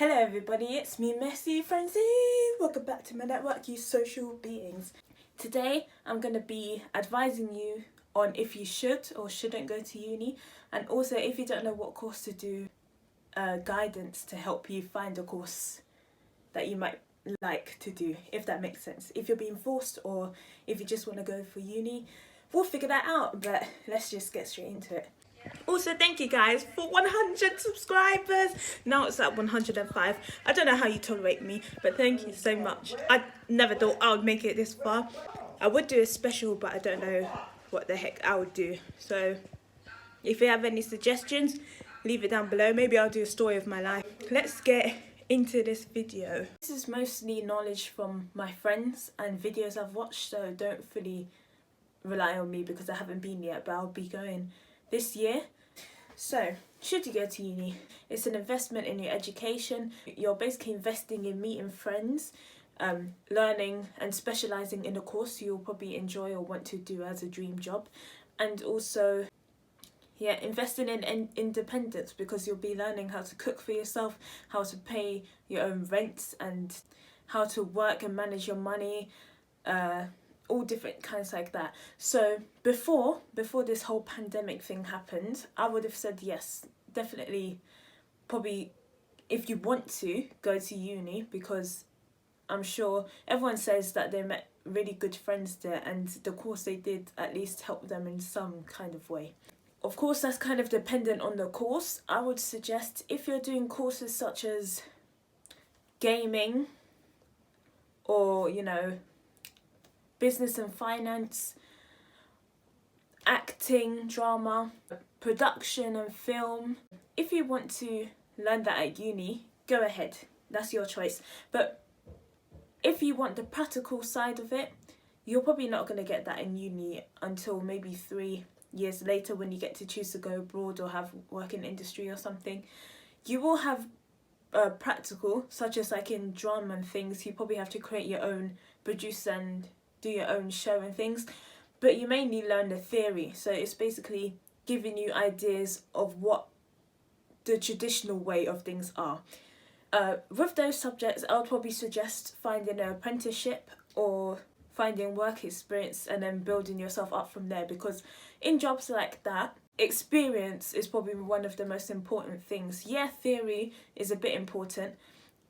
Hello everybody, it's me, Messy Francine. Welcome back to my network, you social beings. Today I'm going to be advising you on if you should or shouldn't go to uni, and also if you don't know what course to do, guidance to help you find a course that you might like to do, if that makes sense. If you're being forced or if you just want to go for uni, we'll figure that out, but let's just get straight into it. Also, thank you guys for 100 subscribers. Now it's at 105. I don't know how you tolerate me, but thank you so much. I never thought I would make it this far. I would do a special, but I don't know what the heck I would do. So if you have any suggestions, leave it down below. Maybe I'll do a story of my life. Let's get into this video. This is mostly knowledge from my friends and videos I've watched, so don't fully rely on me because I haven't been yet, but I'll be going this year. So, should you go to uni? It's an investment in your education. You're basically investing in meeting friends, learning and specialising in a course you'll probably enjoy or want to do as a dream job, and also investing in independence, because you'll be learning how to cook for yourself, how to pay your own rents, and how to work and manage your money, all different kinds like that. So before this whole pandemic thing happened, I would have said yes, definitely, probably, if you want to go to uni, because I'm sure everyone says that they met really good friends there and the course they did at least helped them in some kind of way. Of course, that's kind of dependent on the course. I would suggest if you're doing courses such as gaming or, business and finance, acting, drama, production and film. If you want to learn that at uni, go ahead. That's your choice. But if you want the practical side of it, you're probably not going to get that in uni until maybe 3 years later, when you get to choose to go abroad or have work in industry or something. You will have practical, such as like in drama and things, you probably have to create your own, produce and do your own show and things, but you mainly learn the theory. So it's basically giving you ideas of what the traditional way of things are. With those subjects, I would probably suggest finding an apprenticeship or finding work experience and then building yourself up from there, because in jobs like that, experience is probably one of the most important things. Yeah, theory is a bit important,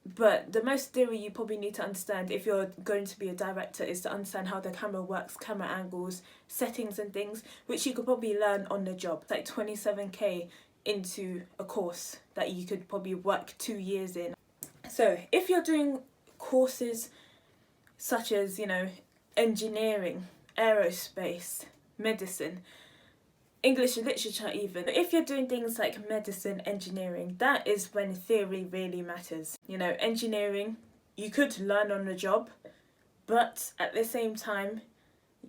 but the most theory you probably need to understand if you're going to be a director is to understand how the camera works, camera angles, settings and things, which you could probably learn on the job. It's like 27k into a course that you could probably work 2 years in. So if you're doing courses such as, engineering, aerospace, medicine, English literature even. If you're doing things like medicine, engineering, that is when theory really matters. Engineering, you could learn on the job, but at the same time,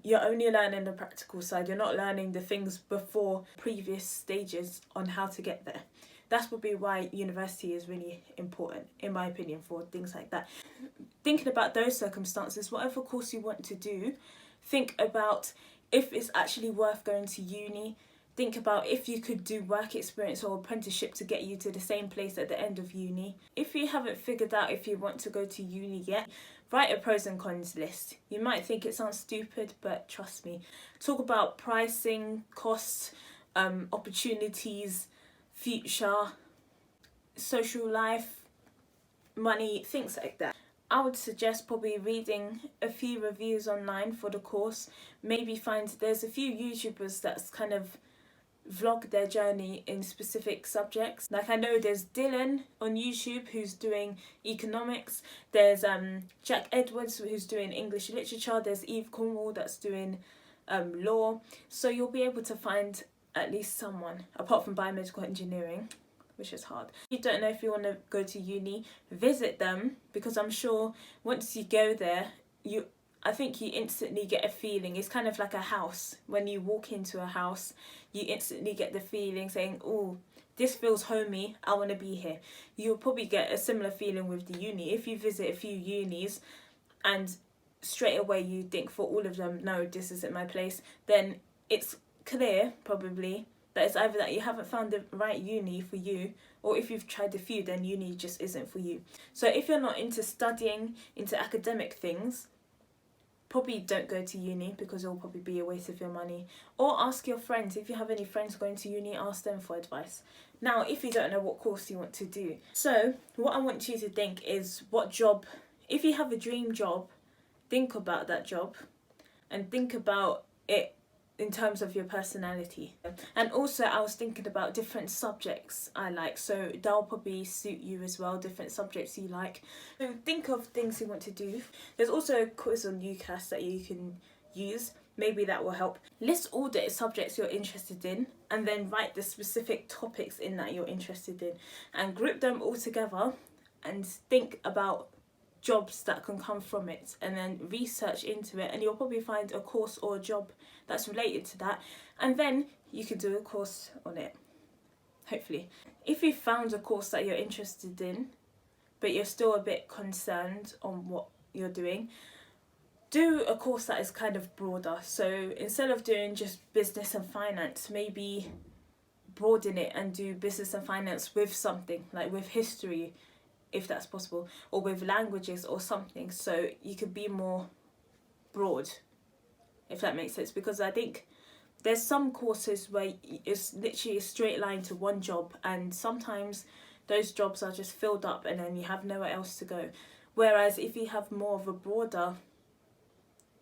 you're only learning the practical side. You're not learning the things before previous stages on how to get there. That's probably why university is really important, in my opinion, for things like that. Thinking about those circumstances, whatever course you want to do, think about if it's actually worth going to uni. Think about if you could do work experience or apprenticeship to get you to the same place at the end of uni. If you haven't figured out if you want to go to uni yet, write a pros and cons list. You might think it sounds stupid, but trust me. Talk about pricing, costs, opportunities, future, social life, money, things like that. I would suggest probably reading a few reviews online for the course. Maybe there's a few YouTubers that's kind of vlog their journey in specific subjects. Like I know there's Dylan on YouTube who's doing economics. There's Jack Edwards who's doing English literature. There's Eve Cornwall that's doing law. So you'll be able to find at least someone, apart from biomedical engineering, which is hard. If you don't know if you want to go to uni, visit them, because I'm sure once you go there, I think you instantly get a feeling. It's kind of like a house. When you walk into a house, you instantly get the feeling saying, oh, this feels homey, I want to be here. You'll probably get a similar feeling with the uni. If you visit a few unis and straight away you think for all of them, no, this isn't my place, then it's clear probably that it's either that you haven't found the right uni for you, or if you've tried a few, then uni just isn't for you. So if you're not into studying, into academic things, probably don't go to uni, because it will probably be a waste of your money. Or ask your friends. If you have any friends going to uni, ask them for advice. Now, if you don't know what course you want to do, so what I want you to think is, what job, if you have a dream job, think about that job and think about it in terms of your personality. And also I was thinking about different subjects I like, so that'll probably suit you as well, different subjects you like. So think of things you want to do. There's also a quiz on UCAS that you can use, maybe that will help. List all the subjects you're interested in and then write the specific topics in that you're interested in and group them all together and think about jobs that can come from it, and then research into it, and you'll probably find a course or a job that's related to that, and then you could do a course on it, hopefully. If you found a course that you're interested in but you're still a bit concerned on what you're doing, do a course that is kind of broader. So instead of doing just business and finance, maybe broaden it and do business and finance with something, like with history, if that's possible, or with languages or something, so you could be more broad, if that makes sense. Because I think there's some courses where it's literally a straight line to one job, and sometimes those jobs are just filled up and then you have nowhere else to go. Whereas if you have more of a broader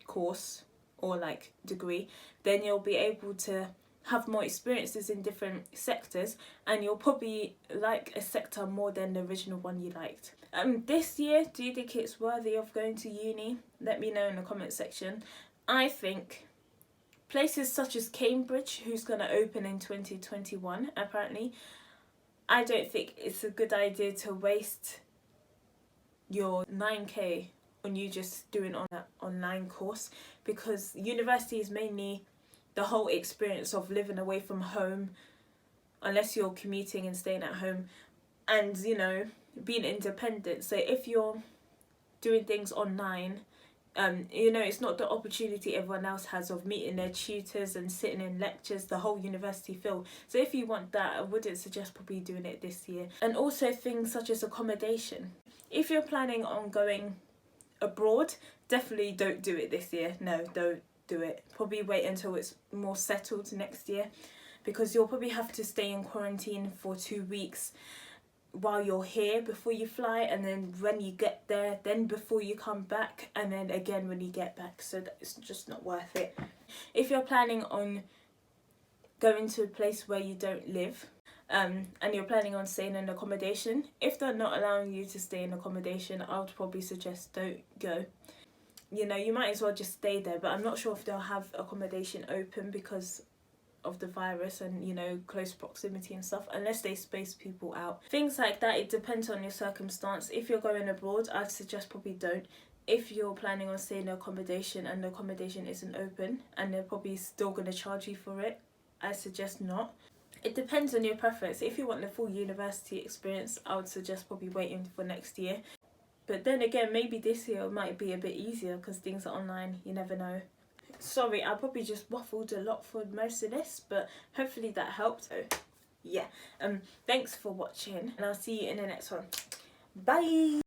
course or like degree, then you'll be able to have more experiences in different sectors, and you'll probably like a sector more than the original one you liked. This year, do you think it's worthy of going to uni? Let me know in the comment section. I think places such as Cambridge, who's going to open in 2021 apparently, I don't think it's a good idea to waste your 9k on you just doing on that online course, because university is mainly the whole experience of living away from home, unless you're commuting and staying at home, and you know, being independent. So if you're doing things online, you know, it's not the opportunity everyone else has of meeting their tutors and sitting in lectures, the whole university feel. So if you want that, I wouldn't suggest probably doing it this year. And also things such as accommodation. If you're planning on going abroad, definitely don't do it this year. No, don't do it. Probably wait until it's more settled next year, because you'll probably have to stay in quarantine for 2 weeks while you're here before you fly, and then when you get there, then before you come back, and then again when you get back. So it's just not worth it. If you're planning on going to a place where you don't live, and you're planning on staying in accommodation, if they're not allowing you to stay in accommodation, I would probably suggest don't go. You know, you might as well just stay there, but I'm not sure if they'll have accommodation open because of the virus and, you know, close proximity and stuff, unless they space people out. Things like that, it depends on your circumstance. If you're going abroad, I'd suggest probably don't. If you're planning on staying in accommodation and the accommodation isn't open and they're probably still going to charge you for it, I suggest not. It depends on your preference. If you want the full university experience, I would suggest probably waiting for next year. But then again, maybe this year might be a bit easier because things are online, you never know. Sorry, I probably just waffled a lot for most of this, but hopefully that helped. So yeah, thanks for watching, and I'll see you in the next one. Bye.